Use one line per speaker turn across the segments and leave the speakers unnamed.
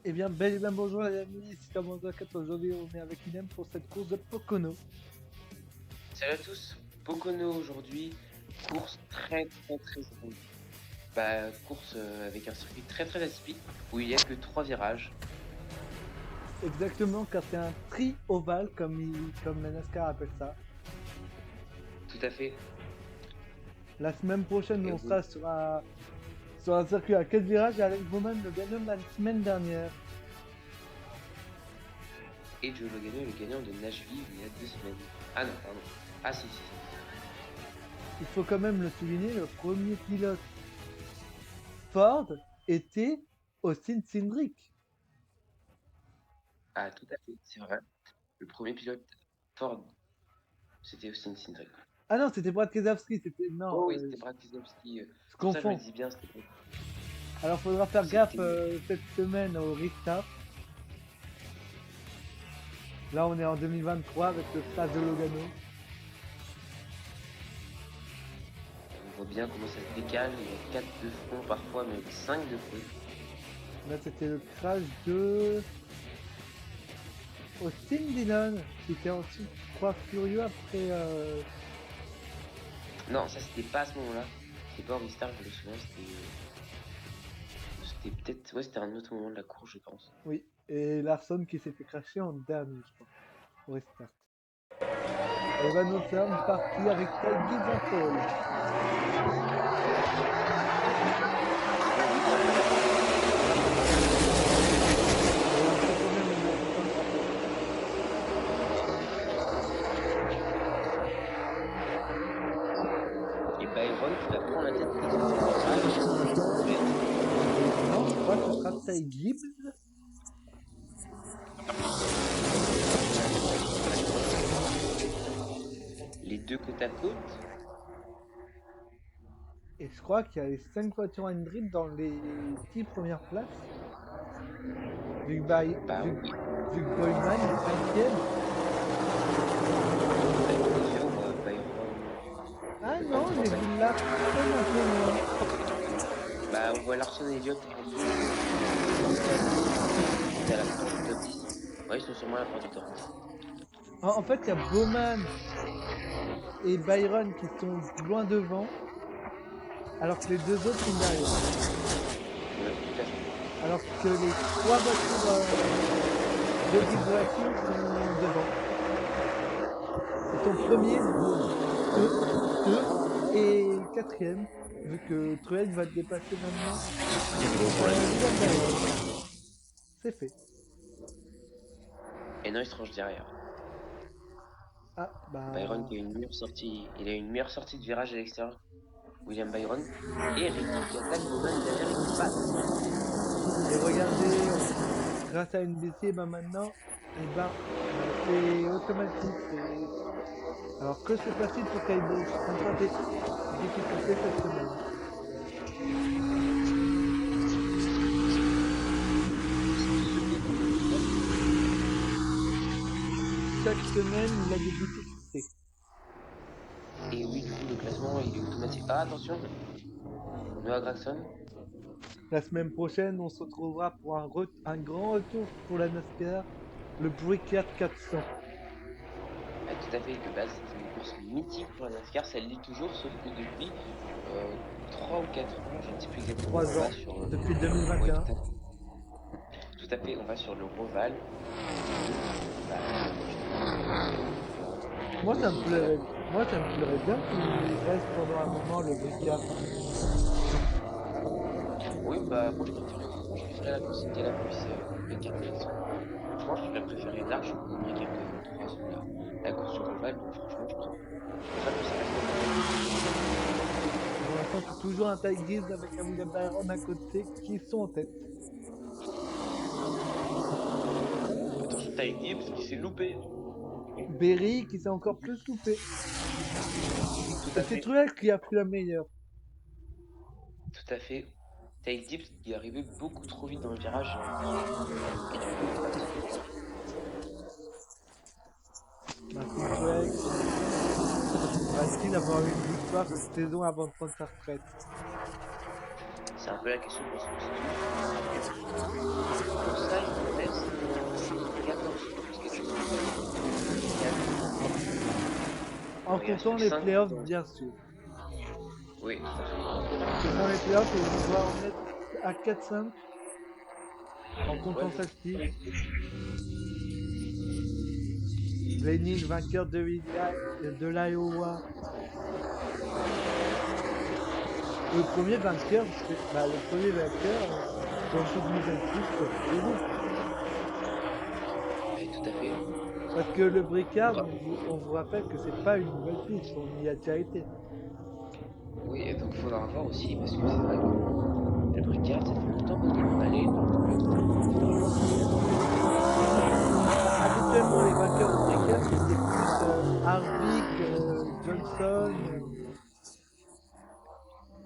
Eh bien, bel et bien bonjour les amis, ici Thomas Zakat. Aujourd'hui on est avec Inem pour cette course de Pocono.
Salut à tous, Pocono aujourd'hui, course très simple. Course avec un circuit très atypique où il n'y a que 3 virages.
Exactement, car c'est un tri-ovale comme la NASCAR appelle ça.
Tout à fait.
La semaine prochaine
Et,
on
oui.
sera sur un circuit à 4 virages et Alex Bowman, le gagnant de la semaine dernière.
Et Joe Logano est le gagnant de Nashville il y a 2 semaines. Ah non, pardon. Ah si.
Il faut quand même le souligner, le premier pilote Ford était Austin Cindric.
Ah tout à fait, c'est vrai. Le premier pilote Ford, c'était Austin Cindric.
Ah non, c'était Brad Keselowski, c'était... Non,
Oh oui, c'était Brad Keselowski.
je
Pour ça je me
confonds.
dis bien, c'était
Alors faudra faire gaffe
C'était-
cette semaine au restart. Là, on est en 2023 avec le stade de Logano.
On voit bien comment ça se décale, il y a 4 de front parfois, même 5 de front.
Là, c'était le crash de Austin Dillon, qui était ensuite, je crois, furieux après.
Non, ça c'était pas à ce moment-là. C'était pas au restart, je me souviens, c'était peut-être. Ouais, c'était un autre moment de la course, je pense.
Oui, et Larson qui s'est fait crasher en dernier, je crois, au restart. Evan Hawthorne parti avec Ty Gibbs en pole.
Et Byron qui va prendre la tête des autres.
Non, je crois que ce sera Ty Gibbs.
Les deux côte à côte.
Et je crois qu'il y a les 5 voitures Hendrick dans les 10 premières places. Vu que,
Oui.
vu que Boyman est 5ème. Ah non, j'ai vu Larson un peu loin.
Bah, on voit Larson et Elliott à la fin du top 10. Ouais, ils sont sûrement à la fin du top 10.
En fait, il y a Bowman et Byron qui sont loin devant, alors que les deux autres sont derrière.
Ouais, tout à fait.
Alors que les 3 voitures de Guild Racing sont devant. Ils sont premiers, 2 et 4ème, vu que Truex va te dépasser maintenant. C'est fait.
Et non, il se range derrière.
Ah, bah...
Byron qui a une meilleure sortie. Il a une meilleure sortie de virage à l'extérieur. William Byron. Et Ricky qui attaque Bowman derrière et qui passe.
Et regardez, grâce à une BC, bah maintenant, et bah, c'est automatique. Alors que se passe-t-il pour Kyle Busch? Encore des difficultés cette semaine. Chaque semaine, il a des difficultés.
Et oui, du coup, le classement, il est automatique. Ah, attention, Noah Gragson.
La semaine prochaine, on se retrouvera pour un grand retour pour la NASCAR, le Brickyard 400.
Ah, tout à fait, de base, c'était une course mythique pour la NASCAR, ça l'est toujours, sauf que depuis 3 ou 4 ans, je ne sais plus exactement,
3
on
ans,
va sur...
depuis
Ouais,
2021.
tout à fait, on va sur le Roval.
Moi, ça me plairait bien qu'il reste pendant un moment le Brickyard.
Oui, bah, moi, je préférais la course Indianapolis avec un 400. Franchement, je préférais largement le Brickyard que 300, la course du Roval, donc franchement, je préfère que ça reste.
Pour l'instant, c'est toujours un Ty Gibbs avec un William Byron à côté qui sont en tête.
Attention, Ty Gibbs qui s'est loupé.
Berry qui s'est encore plus loupé.
Tout
Et
à
c'est
fait.
Truex qui a pris la meilleure.
Tout à fait. Ty Gibbs qui est arrivé beaucoup trop vite dans le virage. Et du coup,
Martin Truex va-t-il avoir une victoire cette saison avant de prendre sa retraite?
c'est un peu la question qu'on se pose tous. Pour ça,
comptant
sur
les
5
playoffs,
dans...
bien sûr.
Oui, tout à fait.
Parce que dans les playoffs, on doit en mettre à 4-5 en comptant
Ouais,
celle-ci. Blenny, le vainqueur de l'Iowa. Le premier vainqueur, le premier vainqueur dans toute nouvelle piste sur Facebook.
ouais, tout à fait.
Parce que le Bricard,
Faudra-
on vous rappelle que c'est pas une nouvelle piste, on y a déjà été.
Oui, et donc il faudra voir aussi, parce que c'est vrai que le Bricard, ça fait longtemps qu'on n'y est pas allé, donc faudra voir si c'est
Habituellement, les vainqueurs au Bricard, c'était plus Harvick, Johnson,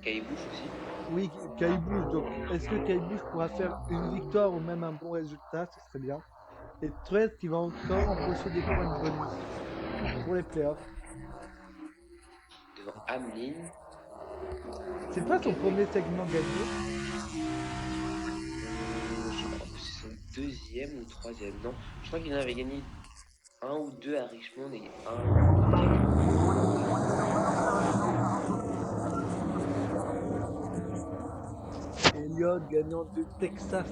Caillebouf aussi.
oui, Caillebouf. Donc, est-ce que Caillebouf pourra faire une victoire ou même un bon résultat? Ce serait bien. Et Truex qui va encore empocher des points de bonus pour les playoffs.
Devant Hamlin,
C'est pas son
gagné.
premier segment gagné.
Je crois que c'est son deuxième ou troisième. Non, je crois qu'il en avait gagné un ou deux à Richmond et un au Bricard.
Elliott gagnant du Texas.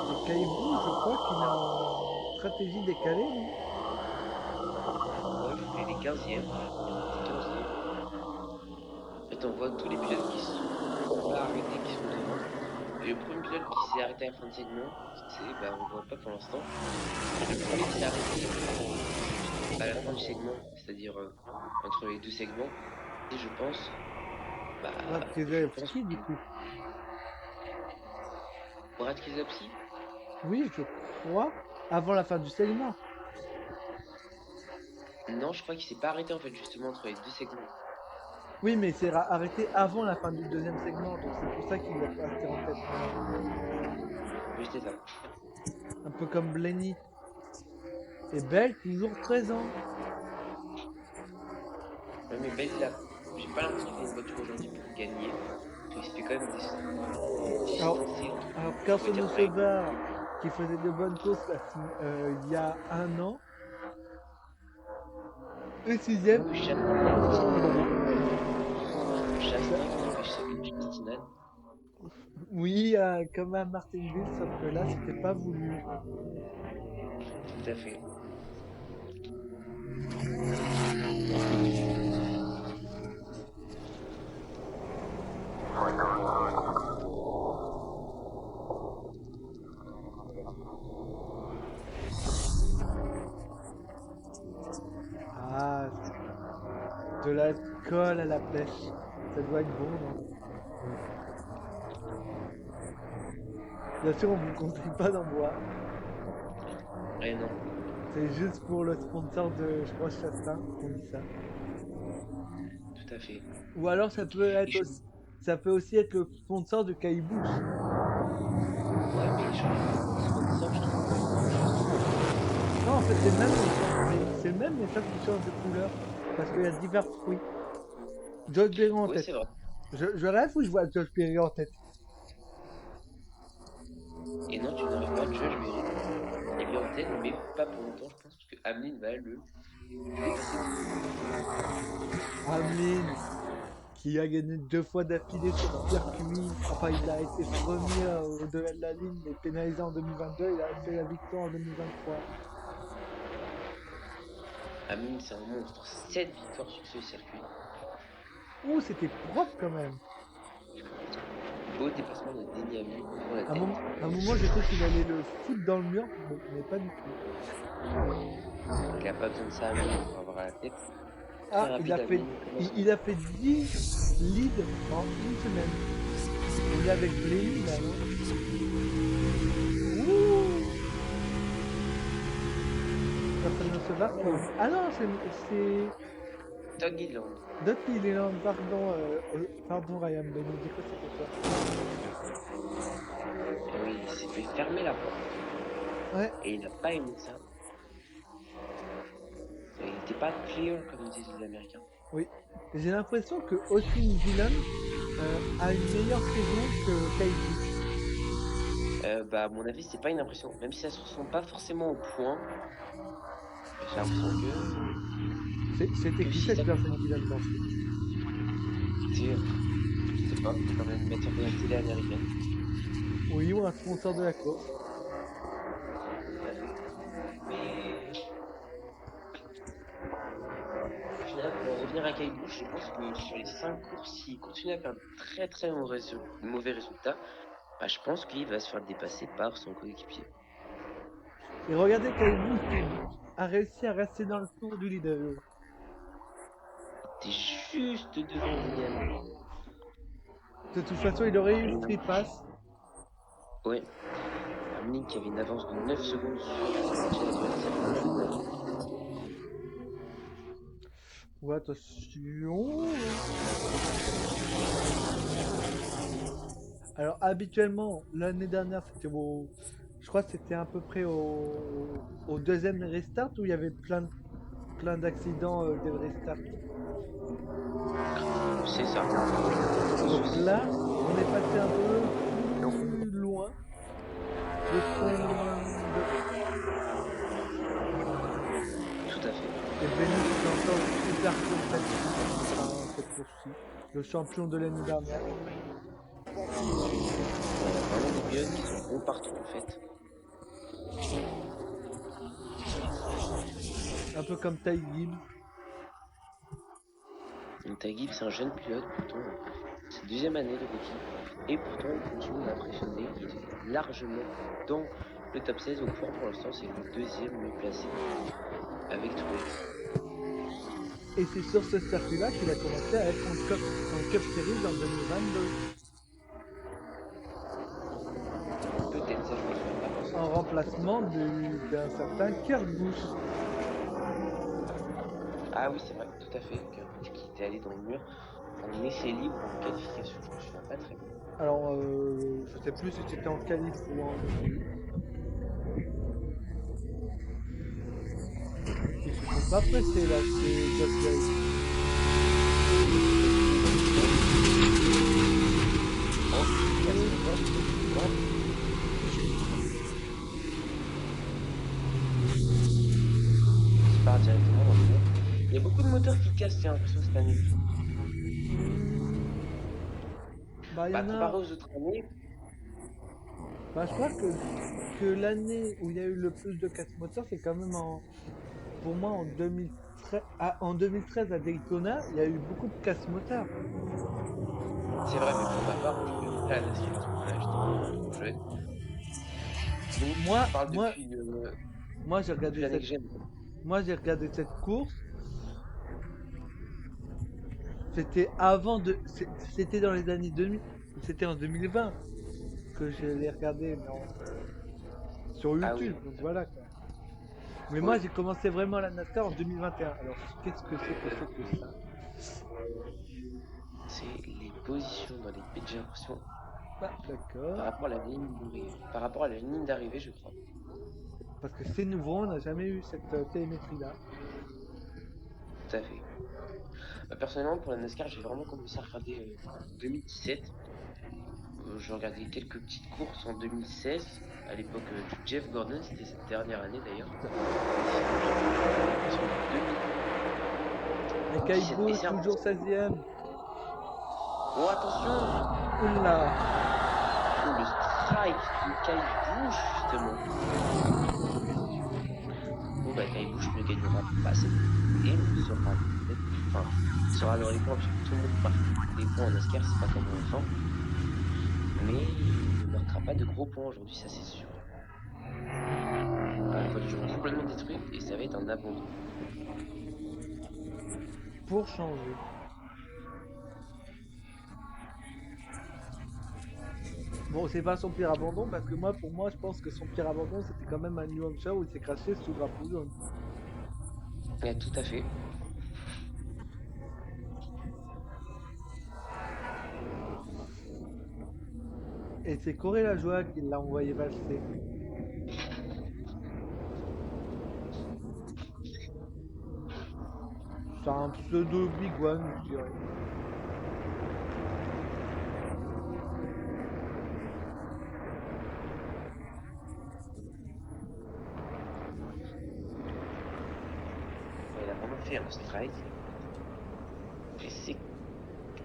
Et Caillebouf, je crois qu'il est en stratégie décalée, non?
Ouais, je crois qu'il est 15e. Il est 15e. En fait, on voit tous les pilotes qui sont pas arrêtés, qui sont devant. Et le premier pilote qui s'est arrêté à la fin de segment, on le voit pas pour l'instant. Le premier qui s'est arrêté à la fin du segment, c'est-à-dire entre les deux segments, et je pense,
Brad
je pense
Keselowski, du coup.
Brad Keselowski.
Oui, je crois. Avant la fin du segment.
Non, je crois qu'il s'est pas arrêté en fait justement entre les deux segments.
Oui, mais il s'est arrêté avant la fin du deuxième segment, donc c'est pour ça qu'il est resté en tête.
Oui, c'était ça.
Un peu comme Blenny. Et Bell, toujours présent.
Ouais, mais Ben, j'ai pas l'impression qu'il a une voiture aujourd'hui pour gagner. Parce qu'il se fait quand même
Alors,
distancer entre,
alors
on va
Carson
dire, avec
Hocevar, qui faisait de bonnes courses il y a un an, et sixième.
ou Chastain qui dépêche Chastinade.
Oui, comme à Martinville, sauf que là, c'était pas voulu.
Tout à fait.
Ah, de l'alcool à la pêche. Ça doit être bon, non? Bien sûr, on vous conseille pas d'en boire.
Eh non,
C'est juste pour le sponsor de, je crois, Chastain qu'on dit ça.
tout à fait.
Ou alors
Et je...
ça peut aussi être le sponsor de Caillebouf.
Ouais, mais les sponsors, je trouve pas injuste.
Non, en fait, c'est le même, mais sauf qu'il change de couleur. Parce qu'il y a divers fruits. Josh Berry en
Oui,
tête.
c'est vrai.
Je rêve ou je vois Josh Berry en tête?
Et non, tu n'aurais pas Josh Berry. Il est en tête, mais pas pour longtemps, je pense, parce que Hamlin va le dépasser.
Hamlin, qui a gagné 2 fois d'affilée sur circuit. Enfin, il a été premier au-delà de la ligne, mais pénalisé en 2022. Il a fait la victoire en 2023.
Hamlin, c'est un monstre. 7 victoires sur ce circuit.
Ouh, c'était propre quand même.
Beau dépassement de Denny Hamlin pour la
À
tête.
un moment, j'ai cru qu'il allait le foutre dans le mur, mais pas du tout.
Il n'a pas besoin de ça Hamlin pour avoir la tête. Très
Ah,
rapide Hamlin.
il a fait 10 leads en une semaine. Il est avec Bléu, là, non? Ouh! Personne ne se bat. Ah non, c'est
Doug Gilland.
Doug Gilliland, pardon, pardon Ryan Bennett, j'ai cru que c'était toi.
Et oui, il s'est fait fermer la porte.
Ouais,
Et il n'a pas aimé ça. Il n'était pas clear, comme disent les Américains.
oui. J'ai l'impression que Austin Dillon a une meilleure saison que Kyle Busch.
Bah, à mon avis, c'est pas une impression. Même si ça se ressent pas forcément au point, j'ai l'impression
C'était
que
qui
si
cette
ça
personne qui vient de danser?
c'était, je sais pas, comme une metteur de la télé américaine.
Oui, ou un sponsor de la course.
Tout à fait. Mais au final, pour en revenir à Kyle Busch, je pense que sur les 5 courses, s'il continue à faire de très très mauvais résultats, bah, je pense qu'il va se faire dépasser par son coéquipier.
Et regardez, Kyle Busch a réussi à rester dans le tour du leader.
T'es juste devant William.
De toute façon, il aurait eu le free pass.
Ouais, Hamlin qui avait une avance de 9 secondes sur son petit adversaire.
Ouais, attention. Alors, habituellement, l'année dernière, c'était au. Je crois que c'était à peu près au deuxième restart où il y avait plein d'accidents dès le restart.
C'est ça.
Donc là, on est passé un peu plus loin de ce qu'on.
Tout à fait.
Et Bennett est encore super compétitif dans cette course-ci. Le champion de l'année dernière.
Vraiment des pilotes qui sont bons partout en fait.
Un peu comme Ty Gibbs.
Donc Ty Gibbs, c'est un jeune pilote, pourtant, c'est deuxième année de rookie. Et pourtant, il continue à impressionner. Il est largement dans le top 16. Au point pour l'instant, c'est le deuxième mieux placé avec Truex.
Et c'est sur ce circuit-là qu'il a commencé à être en Cup Series en 2022.
Peut-être, ça je me souviens pas
En
forcément.
remplacement d'un certain Kurt Busch.
Ah oui, c'est vrai, tout à fait. Kurt qui était allé dans le mur en essai libre en qualification. Je me souviens pas très bien.
Alors, je sais plus si c'était en qualif ou en. Ils se sont pas pressés là, c'est Josh Gray.
Qui part directement dans le mur. Il y a beaucoup de moteurs qui cassent, j'ai l'impression, cette année.
Bah, il y
Bah,
en
comparé
a.
aux autres années,
Bah, je crois que l'année où il y a eu le plus de casse moteurs, c'est quand même pour moi en 2013, en 2013 à Daytona, il y a eu beaucoup de casse moteurs.
c'est vrai, mais pour ma part, moi, je regarde pas la NASCAR à ce moment-là, j'étais jeune. Donc,
Moi,
je parle
moi, moi, j'ai
depuis
regardé
l'année
cette,
que j'aime.
moi, j'ai regardé cette course. C'était avant de, c'était dans les années 2000, c'était en 2020 que je l'ai regardé sur
Ah oui,
YouTube. Donc voilà quoi. Mais moi,
oui,
j'ai commencé vraiment la NASCAR en 2021. Alors, qu'est-ce que c'est que ça?
c'est les positions dans les pits, j'ai l'impression,
Ah, d'accord.
par rapport à la ligne d'arrivée, je crois.
Parce que c'est nouveau, on n'a jamais eu cette télémétrie-là.
Tout à fait. Bah, personnellement, pour la NASCAR, j'ai vraiment commencé à regarder en 2017. J'ai regardé quelques petites courses en 2016, à l'époque du Jeff Gordon, c'était cette dernière année d'ailleurs. Sur 2017.
Et
Et
Kaibo,
c'est
toujours
impressionnant.
16ème.
Oh, attention!
Oula!
Oh, le strike de Kyle Busch, justement. Bon, bah, Kyle Busch ne gagnera pas cette course et sera dans les points, parce que tout le monde marque des points en NASCAR, c'est pas comme en F1. Mais il ne marquera pas de gros points aujourd'hui, ça c'est sûr. La voiture complètement détruite et ça va être un abandon.
Pour changer. Bon, c'est pas son pire abandon, parce que pour moi, je pense que son pire abandon, c'était quand même à New Hampshire où il s'est craché sous drapeau jaune.
Ouais, tout à fait.
Et c'est Corey Lajoie qui l'a envoyé valser. C'est un pseudo Big One, je dirais.
vraiment fait un strike. Et c'est,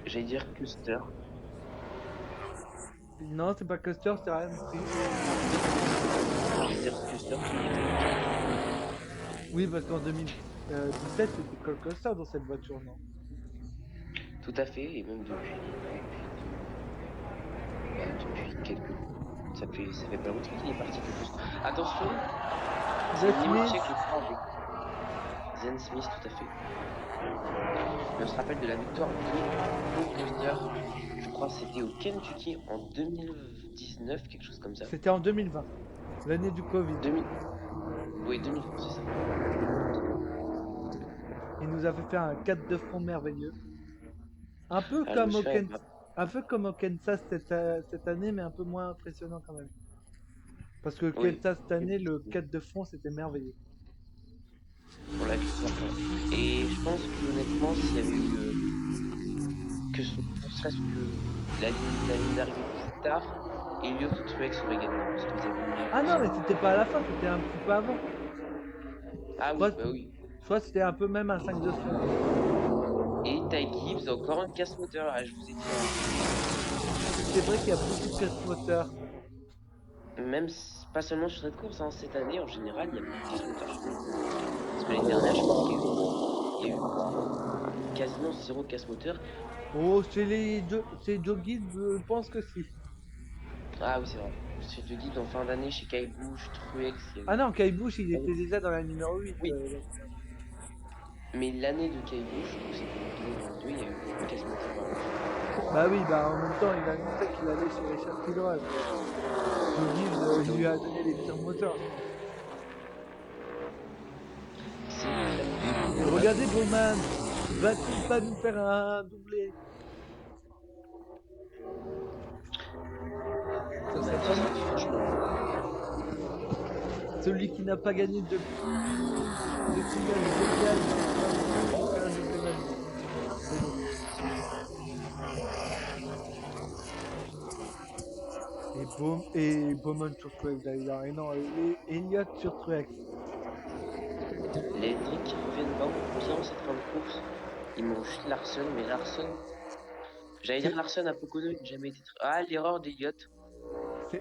j'allais dire Custer.
Non, c'est pas Custer, c'est Ryan Free.
J'allais dire Custer qui était.
Oui, parce qu'en 2017, c'était Cole Custer dans cette voiture, non?
Tout à fait, et même depuis quelques. Ça fait pas longtemps qu'il est parti de Custer. Attention, c'est
The
une limite
Smith,
check, je crois, avec Zen Smith, tout à fait. Mais on se rappelle de la victoire de Cole Custer. Je crois que c'était au Kentucky en 2019, quelque chose comme ça.
c'était en 2020, l'année du Covid.
2000... Oui, 2020, c'est ça.
Il nous avait fait un 4 de front merveilleux. Un peu
Ah, je me
comme au,
souviens,
un peu comme au Kansas cette année, mais un peu moins impressionnant quand même. Parce que
oui,
Kansas cette année, le 4 de front, c'était merveilleux.
pour la victoire. Et je pense que honnêtement, s'il y avait eu que ce ne serait-ce que la ligne d'arrivée plus tard, Elliott ou Truex aurait gagné parce qu'ils avaient une meilleure
Ah non, mais
position.
c'était pas à la fin, c'était un petit peu avant.
Ah oui,
Soit,
bah oui.
soit c'était un peu même un 5 de front.
Et Ty Gibbs, encore un casse-moteur. Ah, je vous ai dit.
C'est vrai qu'il y a beaucoup de casse-moteurs.
Même pas seulement sur cette course, hein, cette année en général, il y a beaucoup de casse-moteurs sur les courses. Parce que l'année dernière, je pense qu'il y a eu quasiment 0 casse-moteur.
Oh, c'est Joe Gibbs, je pense que si.
Ah oui, c'est vrai. Chez De Gibbs en fin d'année, chez Kyle Busch, Truex, il y a
Ah
eu.
non, Kyle Busch, il
Ah oui.
était déjà dans la numéro 8.
Oui, mais l'année de Kyle Busch, où c'était en 2022, il y a eu beaucoup de casse-moteurs.
Bah oui, bah en même temps, il a annoncé qu'il allait chez Richard Kilroy. Joe Gibbs lui a donné les pires moteurs.
C'est
Regardez Bowman, va-t-il pas nous faire un doublé? Ça serait pas mal.
franchement.
Celui qui n'a pas gagné depuis le et Bowman sur Truex d'ailleurs. Et non, Elliott sur Truex.
Les Hendrick qui reviennent vraiment bien en cette fin de course. Ils m'ont juste Larson, mais Larson. J'allais dire Larson à Pocono, il n'a jamais été. Ah, l'erreur d'Elliott.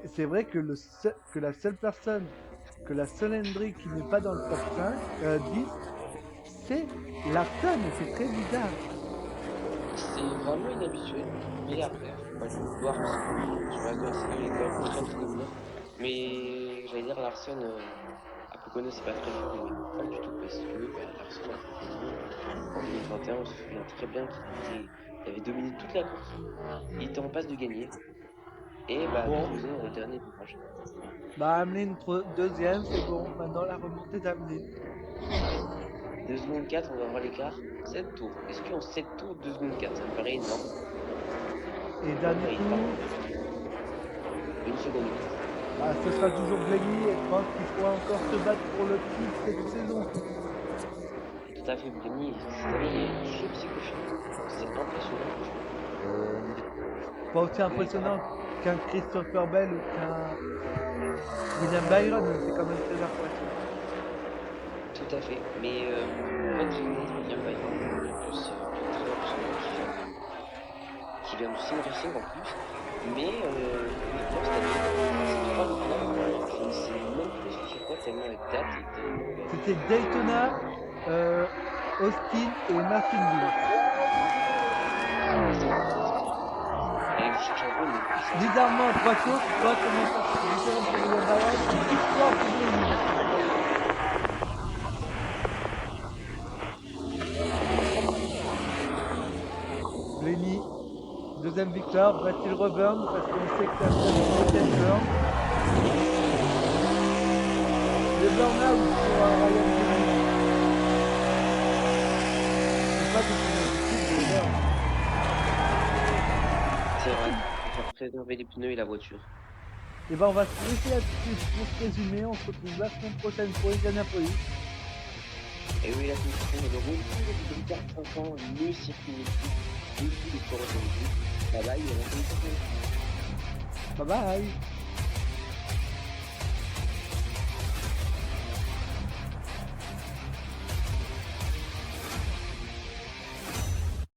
C'est vrai que, que la seule personne, que la seule Hendrick qui n'est pas dans le top 5, 10, c'est Larson, et c'est très bizarre.
C'est vraiment inhabituel. Mais après, faut pas le vouloir parce que sur la course, il est quand même très très dominant. Mais j'allais dire Larson à Pocono, c'est pas très fort, mais pas du tout parce que Larson à Pocono, en 2021, on se souvient très bien qu'il avait dominé toute la course. Il était en passe de gagner. Et
Bon.
creusé dans le dernier virage.
Bah Ameline deuxième, c'est bon. Maintenant la remontée d'Ameline.
2 secondes 4, on va voir l'écart. 7 tours. Est-ce qu'en 7 tours, 2 secondes 4, ça me paraît énorme.
Et dernier tour,
1 seconde 8.
bah, ce sera toujours Blaney et je pense qu'il pourra encore se battre pour le titre cette saison.
Tout à fait, Brémy, cette année, il est très psychophile. C'est impressionnant.
Pas aussi impressionnant qu'un Christopher Bell ou qu'un William Byron, mais c'est quand même très impressionnant.
Tout à fait. Mais moi, qui William Byron, en plus, très impressionnant, qui vient du sim racing en plus. Mais victoire cette année, c'est 3 victoires. Je ne sais même plus c'est quoi tellement la date était.
C'était Daytona, Austin et Martinsville.
Et je cherche un peu, mais
Bizarrement, 3 courses, toi comment ça se différent pour William Byron, victoire pour Blaney. Blaney, deuxième victoire, va-t-il reburn parce qu'on sait que c'est un deuxième burn. Le burn-out pour Ryan Blaney. C'est pas de son habitude de burn.
c'est vrai, il faut préserver les pneus et la voiture.
Et ben on va se laisser là-dessus pour ce résumé. On se retrouve la semaine prochaine pour Indianapolis.
Et oui, la semaine prochaine, le retour de Lucas 5 ans, le circuit mythique, le coup de Fort Bye bye, et à la semaine prochaine.
Bye bye.